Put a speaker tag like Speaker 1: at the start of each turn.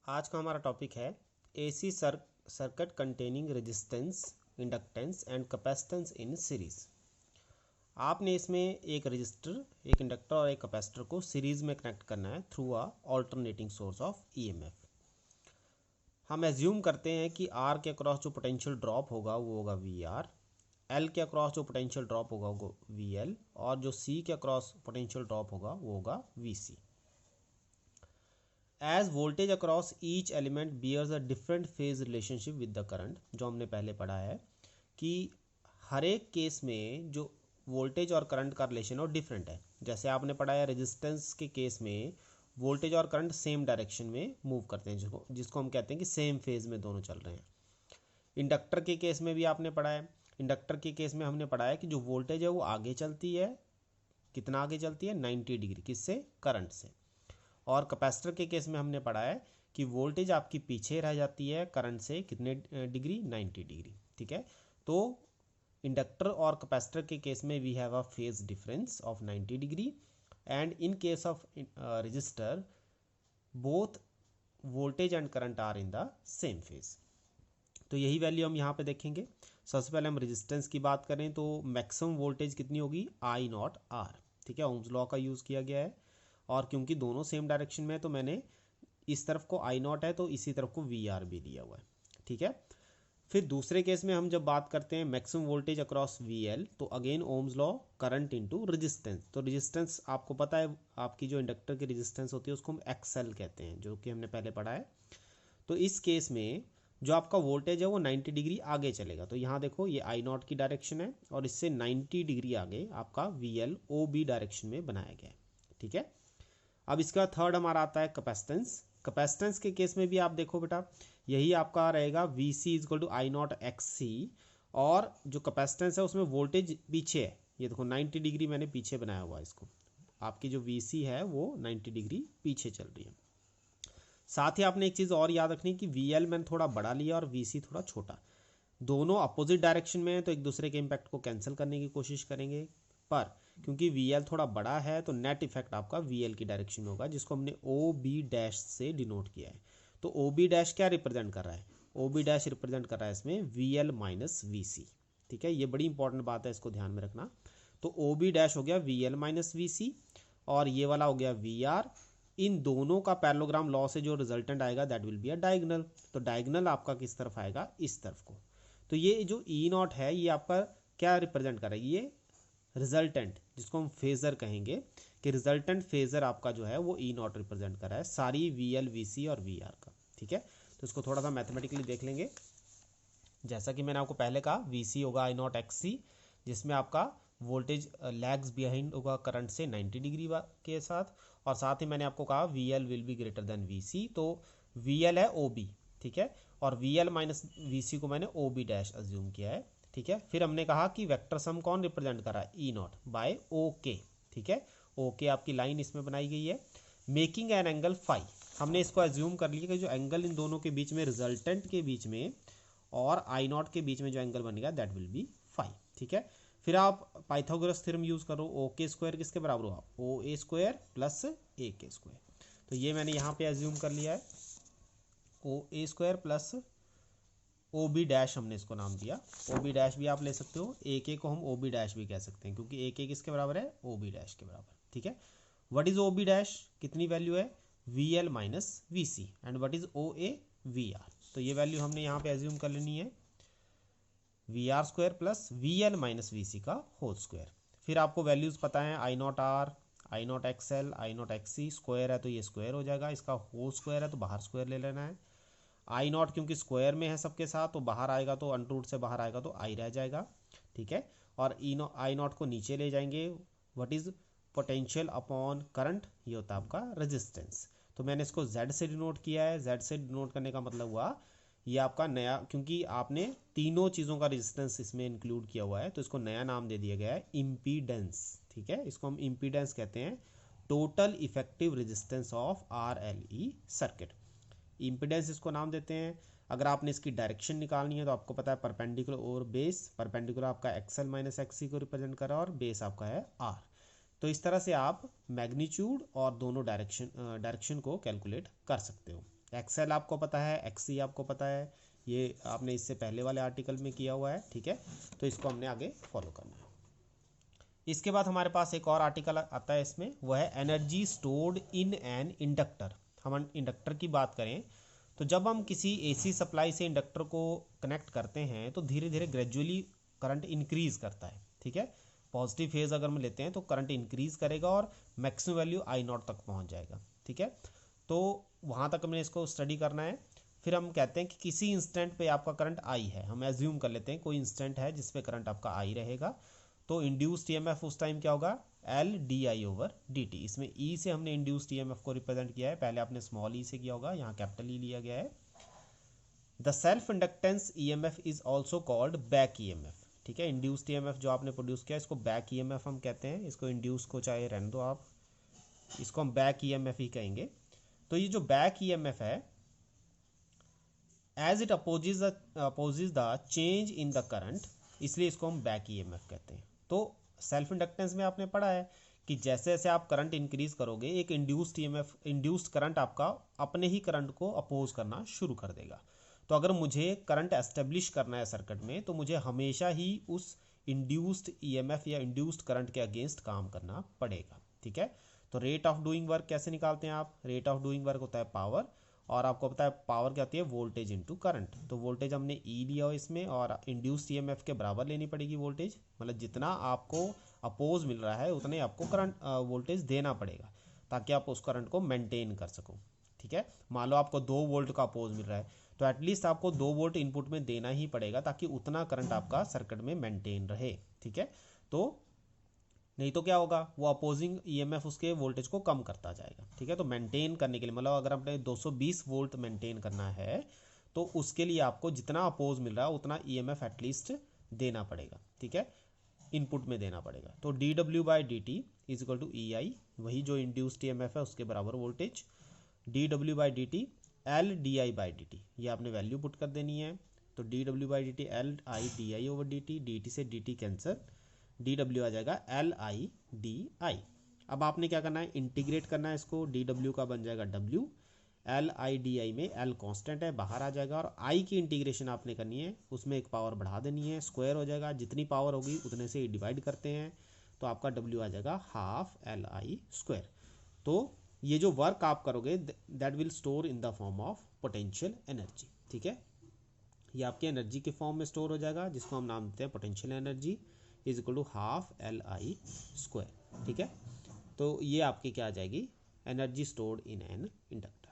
Speaker 1: आज का हमारा टॉपिक है AC circuit containing resistance, inductance and capacitance in series. आपने इसमें एक रजिस्टर, एक इंडक्टर और एक कैपेसिटर को सीरीज में कनेक्ट करना है through a alternating source of EMF. हम एज्यूम करते हैं कि आर के अक्रॉस जो पोटेंशियल ड्रॉप होगा वो होगा वी आर, एल के अक्रॉस जो पोटेंशियल ड्रॉप होगा वो वी एल, और जो सी के अक्रॉस पोटेंशियल ड्रॉप होगा वो होगा V C. As voltage across each element bears a different phase relationship with the current, जो हमने पहले पढ़ा है कि हर एक केस में जो वोल्टेज और करंट का रिलेशन है वो डिफरेंट है। जैसे आपने पढ़ा है रेजिस्टेंस के केस में वोल्टेज और करंट सेम डायरेक्शन में मूव करते हैं, जिसको हम कहते हैं कि सेम फेज में दोनों चल रहे हैं। इंडक्टर के केस में भी आपने पढ़ा है, इंडक्टर के केस में हमने पढ़ा है कि जो वोल्टेज है वो आगे चलती है, कितना आगे चलती है 90 डिग्री, किससे, करंट से। और कैपेसिटर के केस में हमने पढ़ा है कि वोल्टेज आपकी पीछे रह जाती है करंट से, कितने डिग्री, 90 डिग्री। ठीक है, तो इंडक्टर और कैपेसिटर के केस में we have a phase difference of 90 degree, and in case of resistor both voltage and current are in the same phase. तो यही वैल्यू हम यहाँ पे देखेंगे। सबसे पहले हम रेजिस्टेंस की बात करें तो मैक्सिमम वोल्टेज कितनी होगी, आई नॉट आर। ठीक है, ओम्स लॉ का यूज़ किया गया है, और क्योंकि दोनों सेम डायरेक्शन में है तो मैंने इस तरफ को आई नॉट है तो इसी तरफ को वी आर भी लिया हुआ है। ठीक है, फिर दूसरे केस में हम जब बात करते हैं maximum voltage across V L, तो again Ohm's law, current into resistance. तो रेजिस्टेंस आपको पता है, आपकी जो इंडक्टर की रेजिस्टेंस होती है उसको हम एक्सएल कहते हैं, जो कि हमने पहले पढ़ा है। तो इस केस में जो आपका वोल्टेज है वो 90 डिग्री आगे चलेगा। तो यहाँ देखो ये आई नॉट की डायरेक्शन है और इससे 90 डिग्री आगे आपका V L O B direction में बनाया गया है। ठीक है, अब इसका थर्ड हमारा आता है कैपेसिटेंस। कैपेसिटेंस के केस में भी आप देखो बेटा, यही आपका रहेगा V C is equal to I not X C, और जो कैपेसिटेंस है उसमें वोल्टेज पीछे है, ये देखो 90 डिग्री मैंने पीछे बनाया हुआ है इसको, आपकी जो वी सी है वो 90 डिग्री पीछे चल रही है। साथ ही आपने एक चीज़ और याद रखनी कि वी एल मैंने थोड़ा बड़ा लिया और वी सी थोड़ा छोटा, दोनों अपोजिट डायरेक्शन में है तो एक दूसरे के इम्पैक्ट को कैंसिल करने की कोशिश करेंगे, पर क्योंकि वी एल थोड़ा बड़ा है तो नेट इफेक्ट आपका वी एल की डायरेक्शन में होगा, जिसको हमने ओ बी डैश से डिनोट किया है। तो ओ बी डैश क्या रिप्रेजेंट कर रहा है, ओ बी डैश रिप्रेजेंट कर रहा है इसमें वी एल माइनस वी सी। ठीक है, ये बड़ी इंपॉर्टेंट बात है, इसको ध्यान में रखना। तो ओ बी डैश हो गया वी एल माइनस वी सी, और ये वाला हो गया वी आर। इन दोनों का पैरेललोग्राम लॉ से जो रिजल्टेंट आएगा that will be a diagonal. तो डायगोनल आपका किस तरफ आएगा, इस तरफ को। तो ये जो ई नॉट है ये आपका क्या रिप्रेजेंट कर रहा है, ये रिजल्टेंट, जिसको हम फेजर कहेंगे, कि रिजल्टेंट फेजर आपका जो है वो ई नॉट रिप्रेजेंट कर रहा है सारी वी एल वी सी और वी आर का। ठीक है, तो इसको थोड़ा सा मैथमेटिकली देख लेंगे। जैसा कि मैंने आपको पहले कहा, वी सी होगा आई नॉट एक्स सी, जिसमें आपका वोल्टेज लैग्स बिहाइंड होगा करंट से 90 डिग्री के साथ, और साथ ही मैंने आपको कहा V L will be greater than V C, तो वी एल है ओ बी। ठीक है, और V L minus V C को मैंने ओ बी डैश अज्यूम किया है। ठीक है, फिर हमने कहा कि वेक्टर सम कौन रिप्रेजेंट कर रहा है, ई नॉट बाय ओ के। ठीक है, ओ के आपकी लाइन इसमें बनाई गई है, मेकिंग एन एंगल फाई। हमने इसको एज्यूम कर लिया कि जो एंगल इन दोनों के बीच में, रिजल्टेंट के बीच में और आई नॉट के बीच में जो एंगल बनेगा दैट विल बी फाई। ठीक है, फिर आप पाइथागोरस थ्योरम यूज करो, ओ के स्क्वायर किसके बराबर होगा, ओ ए स्क्वायर प्लस ए के स्क्वायर। तो ये मैंने यहाँ पे एज्यूम कर लिया है, O A square plus O B dash, हमने इसको नाम दिया। ओ बी डैश भी आप ले सकते हो, ए के को हम ओ बी डैश भी कह सकते हैं, क्योंकि ए के किसके बराबर है, ओ बी डैश के बराबर। ठीक है, what is O B dash, कितनी वैल्यू है, V L minus V C, and what is O A, V R. तो ये वैल्यू हमने यहाँ पे एज्यूम कर लेनी है, V R square plus V L minus V C का होल स्क्वायर। फिर आपको वैल्यूज़ पता है, I not R, I not X L, I not X C, square है तो ये स्क्वायर हो जाएगा, इसका होल स्क्वायर है तो बाहर स्क्वायर ले लेना है। आई नॉट क्योंकि स्क्वायर में है सबके साथ तो बाहर आएगा, तो अंडर से बाहर आएगा तो आई रह जाएगा। ठीक है, और आई नॉट को नीचे ले जाएंगे, what is potential upon current, ये होता है आपका रेजिस्टेंस। तो मैंने इसको Z से डिनोट किया है, Z से डिनोट करने का मतलब हुआ ये आपका नया, क्योंकि आपने तीनों चीज़ों का रेजिस्टेंस इसमें इंक्लूड किया हुआ है तो इसको नया नाम दे दिया गया है इम्पीडेंस। ठीक है, इसको हम इम्पीडेंस कहते हैं, total effective resistance of R L E circuit. Impedance इसको नाम देते हैं। अगर आपने इसकी डायरेक्शन निकालनी है तो आपको पता है परपेंडिकुलर और बेस, परपेंडिकुलर आपका एक्सएल माइनस एक्सी को रिप्रेजेंट कर रहा है और बेस आपका है आर। तो इस तरह से आप मैग्नीट्यूड और दोनों डायरेक्शन को कैलकुलेट कर सकते हो। एक्सएल आपको पता है, एक्ससी आपको पता है, ये आपने इससे पहले वाले आर्टिकल में किया हुआ है, ठीक है। तो इसको हमने आगे फॉलो करना है। इसके बाद हमारे पास एक और आर्टिकल आता है इसमें, वह है energy stored in an inductor. हम इंडक्टर की बात करें तो जब हम किसी एसी सप्लाई से इंडक्टर को कनेक्ट करते हैं तो धीरे धीरे ग्रेजुअली करंट इंक्रीज करता है, ठीक है। पॉजिटिव फेज अगर हम लेते हैं तो करंट इंक्रीज करेगा और मैक्सिमम वैल्यू आई नॉट तक पहुंच जाएगा, ठीक है। तो वहाँ तक हमने इसको स्टडी करना है। फिर हम कहते हैं कि किसी इंस्टेंट पे आपका करंट आई है, हम एज्यूम कर लेते हैं कोई इंस्टेंट है जिसपे करंट आपका आई रहेगा, तो इंड्यूस्ड ईएमएफ उस टाइम क्या होगा, L D I over D T. इसमें ई से हमने इंड्यूस्ड ईएमएफ को रिप्रेजेंट किया है, पहले आपने स्मॉल ई से किया होगा, यहाँ कैपिटल ई लिया गया है। The self inductance EMF is also called back EMF, ठीक है। इंड्यूस्ड ईएमएफ जो आपने प्रोड्यूस किया इसको बैक ईएमएफ हम कहते हैं, इसको इंड्यूस को चाहे रहने दो आप, इसको हम बैक ईएमएफ ही कहेंगे। तो ये जो बैक ईएमएफ है, as it opposes the change in the current, इसलिए इसको हम बैक ईएमएफ कहते हैं। तो सेल्फ इंडक्टेंस में आपने पढ़ा है कि जैसे जैसे आप करंट इंक्रीज करोगे एक इंड्यूस्ड ईएमएफ, इंड्यूस्ड करंट आपका अपने ही करंट को अपोज करना शुरू कर देगा। तो अगर मुझे करंट एस्टेब्लिश करना है सर्किट में तो मुझे हमेशा ही उस इंड्यूस्ड ईएमएफ या इंड्यूस्ड करंट के अगेंस्ट काम करना पड़ेगा, ठीक है। तो रेट ऑफ डूइंग वर्क कैसे निकालते हैं आप, रेट ऑफ डूइंग वर्क होता है पावर, और आपको पता है पावर क्या होती है, वोल्टेज इनटू करंट। तो वोल्टेज हमने ई लिया हो इसमें, और इंड्यूस्ड ईएमएफ के बराबर लेनी पड़ेगी वोल्टेज, मतलब जितना आपको अपोज मिल रहा है उतने आपको करंट वोल्टेज देना पड़ेगा ताकि आप उस करंट को मेंटेन कर सको, ठीक है। मान लो आपको 2 वोल्ट का अपोज मिल रहा है तो एटलीस्ट आपको 2 वोल्ट इनपुट में देना ही पड़ेगा ताकि उतना करंट आपका सर्किट में मेंटेन रहे, ठीक है। तो नहीं तो क्या होगा, वो अपोजिंग ईएमएफ उसके वोल्टेज को कम करता जाएगा, ठीक है। तो मेंटेन करने के लिए, मतलब अगर आपने 220 वोल्ट मेंटेन करना है तो उसके लिए आपको जितना अपोज मिल रहा है उतना ईएमएफ एटलीस्ट देना पड़ेगा, ठीक है, इनपुट में देना पड़ेगा। तो D W by D T is equal to E I, वही जो इंड्यूस्ड ईएमएफ है उसके बराबर voltage, D W by D T L D I by D T, ये आपने वैल्यू पुट कर देनी है। तो D W by D T L I D I over D T से D T cancel, D W आ जाएगा L I D आई। अब आपने क्या करना है, इंटीग्रेट करना है इसको, डी डब्ल्यू का बन जाएगा डब्ल्यू, एल आई डी आई में एल कांस्टेंट है बाहर आ जाएगा, और आई की इंटीग्रेशन आपने करनी है, उसमें एक पावर बढ़ा देनी है, स्क्वायर हो जाएगा, जितनी पावर होगी उतने से डिवाइड करते हैं, तो आपका डब्ल्यू आ जाएगा हाफ एल आई स्क्वायर। तो ये जो वर्क आप करोगे that will store in the form of potential energy, ठीक है। ये आपके एनर्जी के फॉर्म में स्टोर हो जाएगा जिसको हम नाम देते हैं potential energy is equal to half L I square, ठीक है। तो ये आपकी क्या आ जाएगी, energy stored in an inductor.